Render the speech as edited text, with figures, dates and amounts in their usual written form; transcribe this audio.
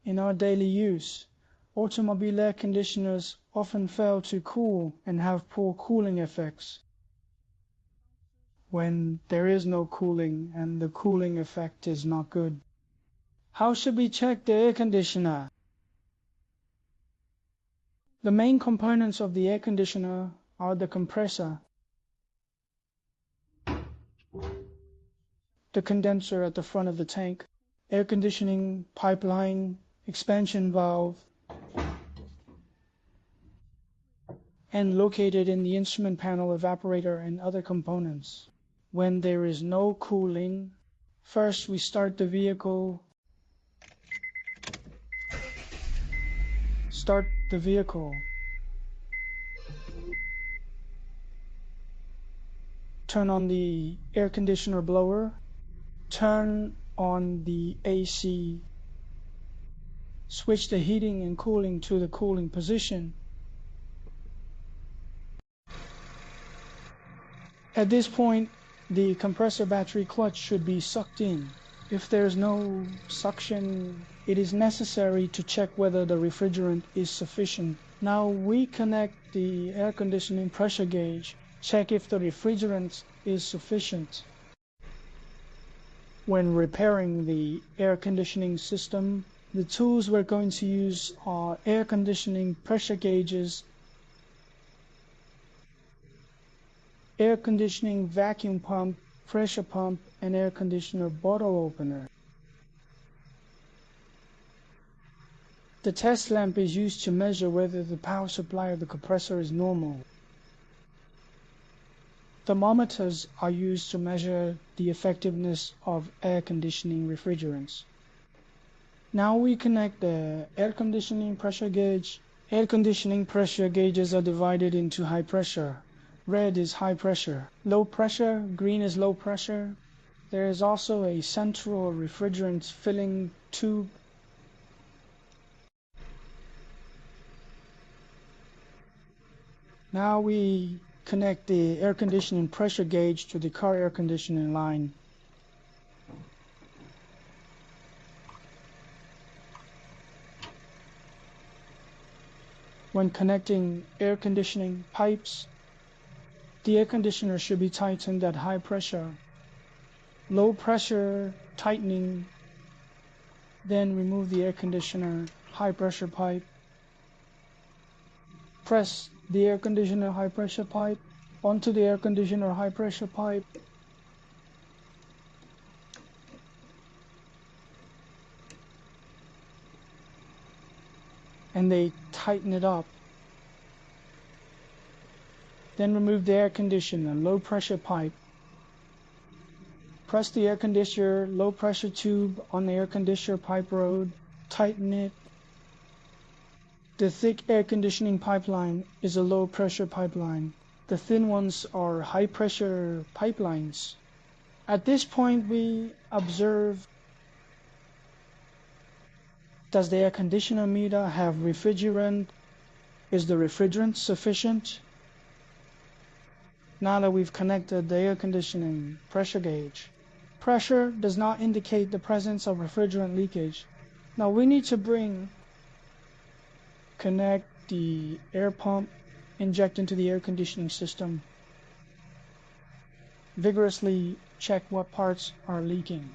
In our daily use, automobile air conditioners often fail to cool and have poor cooling effects when there is no cooling and the cooling effect is not good. How should we check the air conditioner? The main components of the air conditioner are the compressor, the condenser at the front of the tank, air conditioning pipeline, expansion valve, and located in the instrument panel, evaporator, and other components. When there is no cooling, first we start the vehicle. Turn on the air conditioner blower. Turn on the AC. Switch the heating and cooling to the cooling position. At this point, the compressor battery clutch should be sucked in. If there's no suction, it is necessary to check whether the refrigerant is sufficient. Now we connect the air conditioning pressure gauge. Check if the refrigerant is sufficient. When repairing the air conditioning system, the tools we're going to use are air conditioning pressure gauges, air conditioning vacuum pump, pressure pump, and air conditioner bottle opener. The test lamp is used to measure whether the power supply of the compressor is normal. Thermometers are used to measure the effectiveness of air conditioning refrigerants. Now we connect the air conditioning pressure gauge. Air conditioning pressure gauges are divided into high pressure. Red is high pressure. Low pressure, green is low pressure. There is also a central refrigerant filling tube. Now we connect the air conditioning pressure gauge to the car air conditioning line. When connecting air conditioning pipes, the air conditioner should be tightened at high pressure. Low pressure tightening, then remove the air conditioner high pressure pipe. Press the air conditioner high pressure pipe onto the air conditioner high pressure pipe. And they tighten it up. Then remove the air conditioner low pressure pipe. Press the air conditioner low pressure tube on the air conditioner pipe rod. Tighten it. The thick air conditioning pipeline is a low pressure pipeline. The thin ones are high pressure pipelines. At this point we observe, does the air conditioner meter have refrigerant? Is the refrigerant sufficient? Now that we've connected the air conditioning pressure gauge, pressure does not indicate the presence of refrigerant leakage. Now we need to connect the air pump, inject into the air conditioning system. Vigorously check what parts are leaking.